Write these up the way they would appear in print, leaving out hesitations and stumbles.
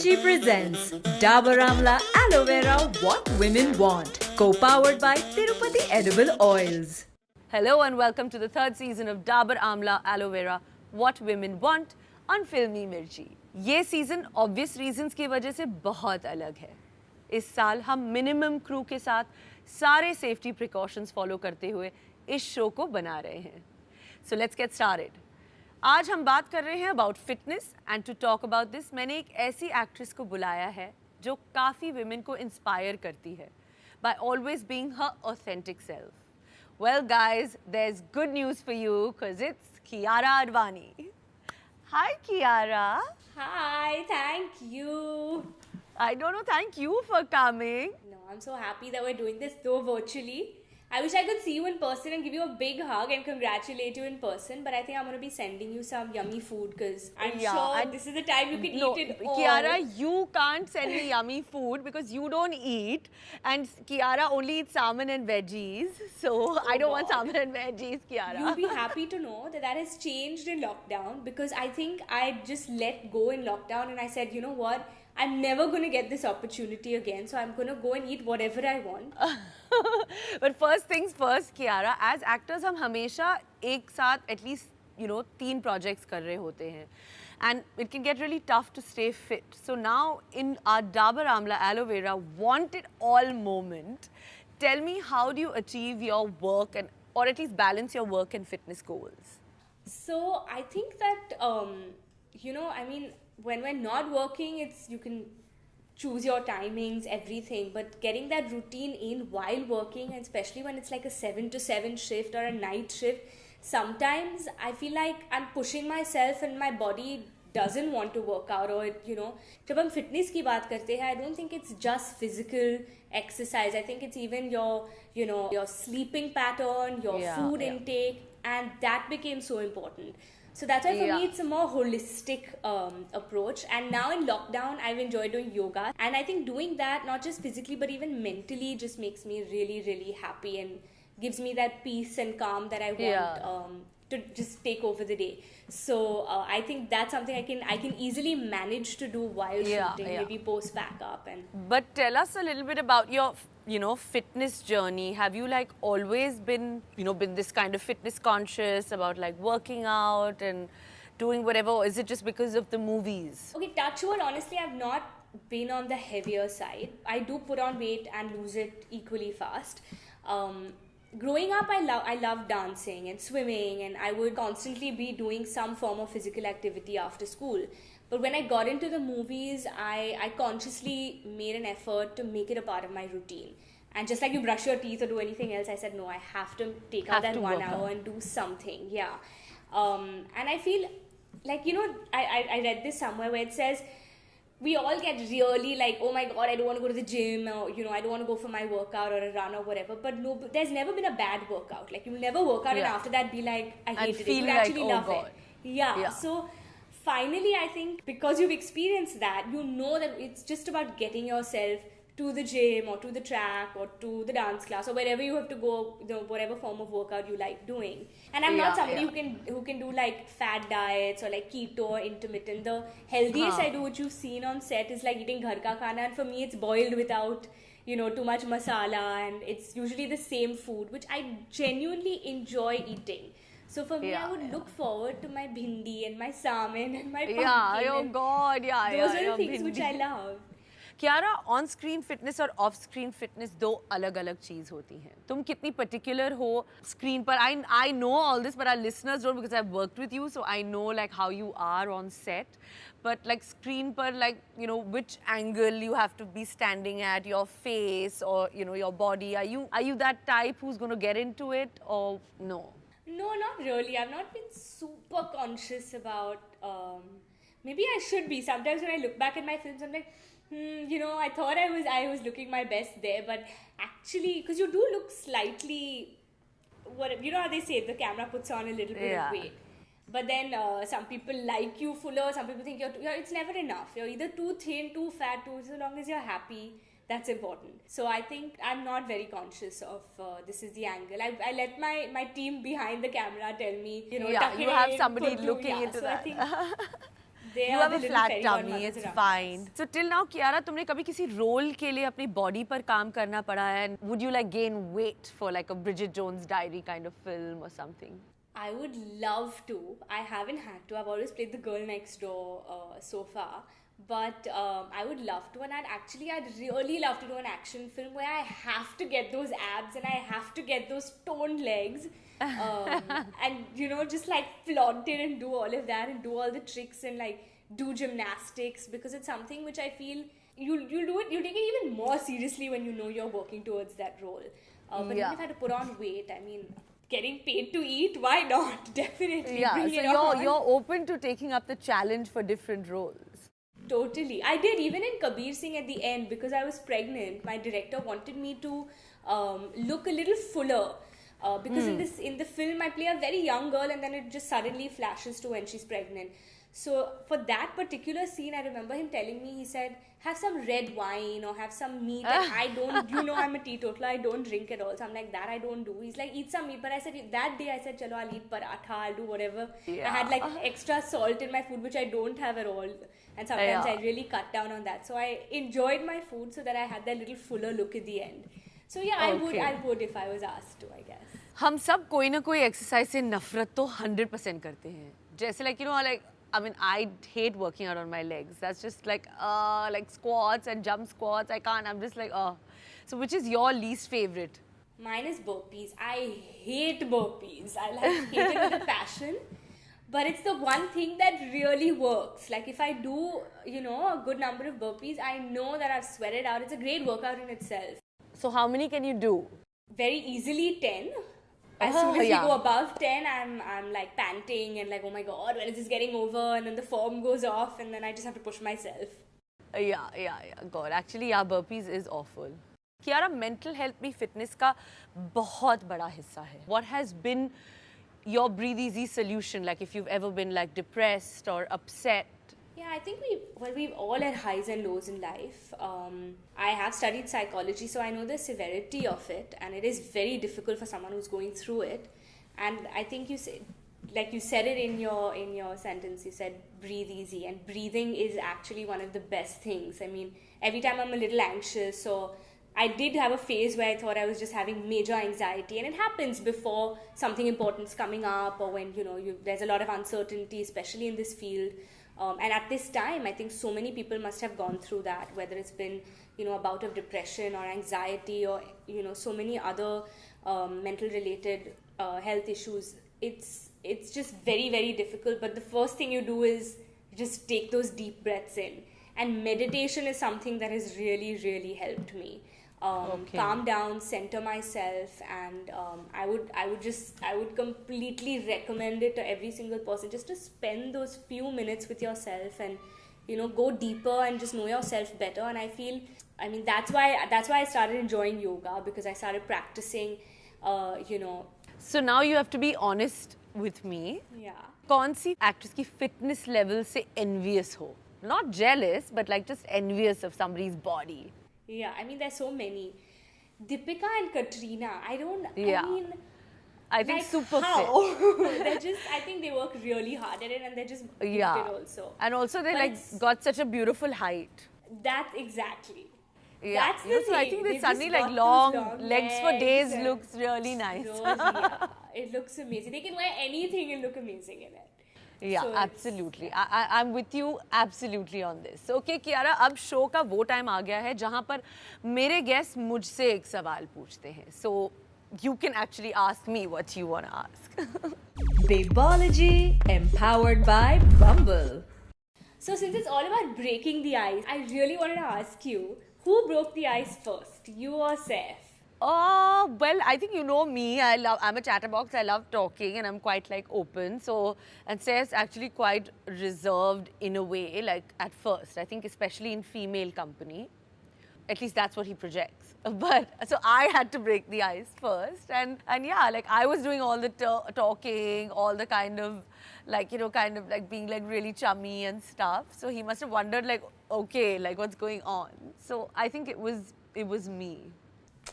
Emergy presents Dabur Amla Aloe Vera What Women Want, co-powered by Tirupati Edible Oils. Hello and welcome to the third season of Dabur Amla Aloe Vera What Women Want on Filmy Mirchi. ये season obvious reasons की वजह से बहुत अलग है. इस साल हम मिनिमम क्रू के साथ सारे सेफ्टी प्रिकॉशंस फॉलो करते हुए इस शो को बना रहे हैं. So let's get started. आज हम बात कर रहे हैं about fitness and to talk about this मैंने एक ऐसी एक्ट्रेस को बुलाया है जो काफ़ी विमेन को इंस्पायर करती है by always being her authentic self. Well guys there is good news for you because it's Kiara Advani. Hi Kiara. Hi, thank you. I don't know, thank you for coming. No, I'm so happy that we're doing this though virtually. I wish I could see you in person and give you a big hug and congratulate you in person, but I think I'm going to be sending you some yummy food because I'm sure this is the time you can eat it all. Kiara, you can't send me yummy food because you don't eat, and Kiara only eats salmon and veggies, so I don't want salmon and veggies, Kiara. You'll be happy to know that has changed in lockdown because I think I just let go in lockdown and I said, you know what? I'm never going to get this opportunity again, so I'm going to go and eat whatever I want. But first things first, Kiara, as actors हम हमेशा एक साथ at least, you know, 3 projects कर रहे होते हैं. And it can get really tough to stay fit. So now in our Dabur Amla Aloe Vera Want It All moment, tell me how do you achieve your work and or at least balance your work and fitness goals? So I think that you know, I mean, when we're not working, you can choose your timings, everything, but getting that routine in while working, and especially when it's like a 7 to 7 shift or a night shift, sometimes I feel like I'm pushing myself and my body doesn't want to work out, or you know, जब हम fitness की बात करते हैं, I don't think it's just physical exercise. I think it's even your sleeping pattern, your food intake, and that became so important. So that's why for me it's a more holistic approach. And now in lockdown, I've enjoyed doing yoga. And I think doing that, not just physically, but even mentally, just makes me really, really happy and gives me that peace and calm that I want to just take over the day. So I think that's something I can easily manage to do while shooting, maybe post back up. But tell us a little bit about your fitness journey. Have you like always been this kind of fitness conscious about like working out and doing whatever, or is it just because of the movies? Okay, touch wood, honestly, I've not been on the heavier side. I do put on weight and lose it equally fast. Growing up, I loved dancing and swimming, and I would constantly be doing some form of physical activity after school. But when I got into the movies, I consciously made an effort to make it a part of my routine. And just like you brush your teeth or do anything else, I said, no, I have to take out that 1 hour and do something. Yeah. And I feel like, I read this somewhere where it says, we all get really like, oh my God, I don't want to go to the gym, or, I don't want to go for my workout or a run or whatever. But no, there's never been a bad workout. Like, you'll never work out and after that be like, I hated it. You actually love it. Yeah. So finally, I think because you've experienced that, you know that it's just about getting yourself to the gym or to the track or to the dance class or wherever you have to go, whatever form of workout you like doing. And I'm not somebody who can do like fat diets or like keto or intermittent. The healthiest I do, which you've seen on set, is like eating ghar ka khana, and for me it's boiled without too much masala, and it's usually the same food which I genuinely enjoy eating. So for me, I would look forward to my bhindi and my salmon and my pumpkin. Those are the things which I love. Kiara, on-screen fitness और off-screen fitness दो अलग-अलग चीज़ होती हैं. तुम कितनी particular हो screen पर? I know all this, but our listeners don't because I've worked with you, so I know like how you are on set. But like screen पर, like which angle you have to be standing at, your face or your body. Are you that type who's going to get into it or no? No, not really. I've not been super conscious about. Maybe I should be. Sometimes when I look back at my films, I'm like, I thought I was looking my best there, but actually, because you do look slightly, how they say, the camera puts on a little bit of weight. But then some people like you fuller, some people think it's never enough. You're either too thin, too fat, so long as you're happy, that's important. So I think I'm not very conscious of this is the angle. I let my team behind the camera tell me, you have somebody looking into that. So I think They You are have the a little flat fairy tummy, godmothers it's around fine. us. So till now, Kiara, तुमने कभी किसी role के लिए अपनी body पर काम करना पड़ा है? And would you like gain weight for like a Bridget Jones Diary kind of film or something? I would love to. I haven't had to. I've always played the girl next door so far. But I would love to, and I'd really love to do an action film where I have to get those abs and I have to get those toned legs, and just like flaunt it and do all of that and do all the tricks and like do gymnastics, because it's something which I feel you'll take it even more seriously when you know you're working towards that role. But Yeah. even if I had to put on weight, I mean, getting paid to eat, why not? Definitely, Yeah, bring so it you're on. you're open to taking up the challenge for different roles. Totally. I did, even in Kabir Singh at the end, because I was pregnant. My director wanted me to look a little fuller. Because in the film I play a very young girl, and then it just suddenly flashes to when she's pregnant. So for that particular scene, I remember him telling me, he said, have some red wine or have some meat. And I don't, I'm a teetotaler, I don't drink at all. So I'm like, that I don't do. He's like, eat some meat. But I said, that day I said, chalo, I'll eat paratha, I'll do whatever. Yeah. I had like extra salt in my food, which I don't have at all. And sometimes Yeah. I really cut down on that. So I enjoyed my food so that I had that little fuller look at the end. So yeah, Okay. I would if I was asked to, I guess. हम सब कोई ना कोई exercise से नफरत तो 100% करते हैं. जैसे like like I mean I hate working out on my legs. That's just like squats and jump squats. I can't. I'm just like So which is your least favorite? Mine is burpees. I hate burpees. I like hate it with a passion. But it's the one thing that really works. Like if I do, a good number of burpees, I know that I've sweated out. It's a great workout in itself. So how many can you do? Very easily 10. As Oh, soon as yeah. we go above 10, I'm like panting and like, oh my god, when is this getting over? And then the form goes off, and then I just have to push myself. Yeah. God, actually, yeah, burpees is awful. Kiara, mental health में fitness का बहुत बड़ा हिस्सा है. What has been your breathe easy solution? Like if you've ever been like depressed or upset? Yeah, I think we've all had highs and lows in life. I have studied psychology, so I know the severity of it, and it is very difficult for someone who's going through it. And I think you said it in your sentence. You said breathe easy, and breathing is actually one of the best things. I mean, every time I'm a little anxious, so I did have a phase where I thought I was just having major anxiety, and it happens before something important's coming up, or when there's a lot of uncertainty, especially in this field. And at this time, I think so many people must have gone through that, whether it's been, a bout of depression or anxiety or, so many other mental related health issues. It's just very, very difficult. But the first thing you do is just take those deep breaths in. And meditation is something that has really, really helped me. Calm down, center myself, and I would completely recommend it to every single person, just to spend those few minutes with yourself and go deeper and just know yourself better. And I mean that's why I started enjoying yoga, because I started practicing. So now you have to be honest with me. Yeah. कौन सी actress की fitness level से envious हो? Not jealous, but like just envious of somebody's body. Yeah, I mean, there's so many. Deepika and Katrina, Yeah. I mean, I think like super how? fit. I think they work really hard at it, and they're just Yeah. gifted also. And also they But like it's- got such a beautiful height. That's exactly. Yeah. That's the So I thing. think they They've suddenly just like got those long legs for days and looks really nice. yeah. It looks amazing. They can wear anything and look amazing in it. Yeah, So it's- absolutely. I'm with you absolutely on this. So, okay, Kiara, अब show का वो time आ गया है जहाँ पर मेरे guest मुझसे एक सवाल पूछते हैं. So, you can actually ask me what you want to ask. Babology, empowered by Bumble. So since it's all about breaking the ice, I really wanted to ask you, who broke the ice first, you or Saif? Oh, well, I think you know me. I'm a chatterbox. I love talking and I'm quite like open. So, and Saif's actually quite reserved in a way, like at first. I think especially in female company. At least that's what he projects. But, so I had to break the ice first. And yeah, like I was doing all the talking, all the kind of like, kind of like being like really chummy and stuff. So he must have wondered like, okay, like what's going on? So I think it was me.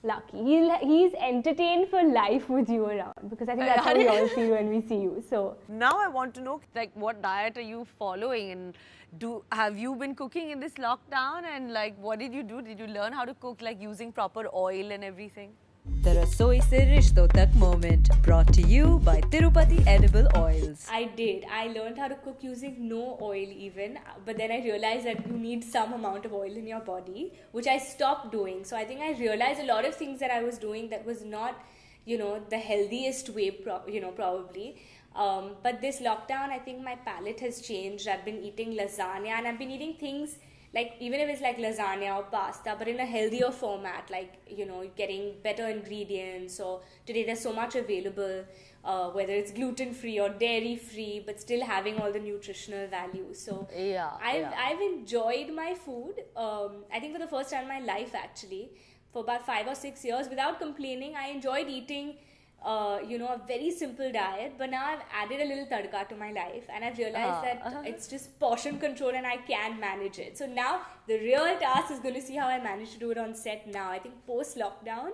Lucky. He's entertained for life with you around, because I think that's how we all feel when we see you. So Now I want to know, like, what diet are you following, and have you been cooking in this lockdown, and like, what did you do? Did you learn how to cook, like using proper oil and everything? The Rasoi Se Rishtong Tak moment, brought to you by Tirupati Edible Oils. I did. I learned how to cook using no oil even, but then I realized that you need some amount of oil in your body, which I stopped doing. So I think I realized a lot of things that I was doing that was not, the healthiest way, probably. But this lockdown, I think my palate has changed. I've been eating lasagna, and I've been eating things like, even if it's like lasagna or pasta, but in a healthier format, like, getting better ingredients. Or today there's so much available, whether it's gluten-free or dairy-free, but still having all the nutritional values. So I've enjoyed my food, I think for the first time in my life, actually, for about 5 or 6 years, without complaining. I enjoyed eating a very simple diet, but now I've added a little tadka to my life, and I've realized that it's just portion control and I can manage it. So now the real task is going to see how I manage to do it on set now. I think post lockdown,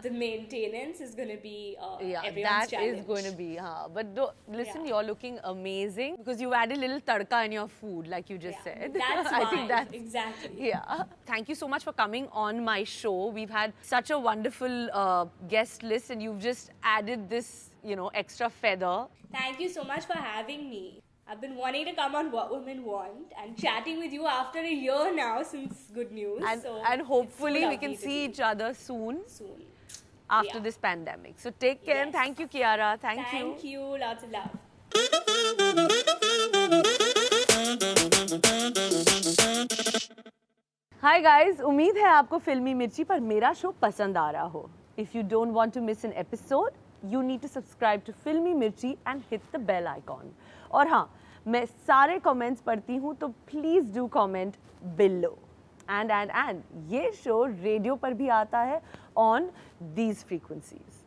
the maintenance is going to be everyone's challenge. Is going to be, but listen, you're looking amazing because you added a little tadka in your food, like you just said. That's I why. think that's Exactly. Yeah. Thank you so much for coming on my show. We've had such a wonderful guest list, and you've just added this, extra feather. Thank you so much for having me. I've been wanting to come on What Women Want and chatting with you after a year now since Good News. And hopefully we can see each other soon after this pandemic. So take care and thank you, Kiara. Thank you. Thank you. Lots of love. Hi guys, उम्मीद है आपको फिल्मी मिर्ची पर मेरा show पसंद आ रहा हो. If you don't want to miss an episode, you need to subscribe to Filmy Mirchi and hit the bell icon. और हाँ, मैं सारे comments पढ़ती हूँ, तो please do comment below. And ये show radio पर भी आता है on these frequencies.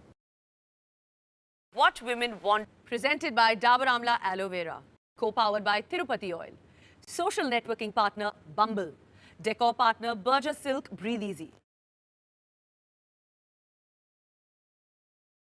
What Women Want, presented by Dabur Amla Aloe Vera, co-powered by Tirupati Oil, social networking partner Bumble, decor partner Berger Silk Breathe Easy.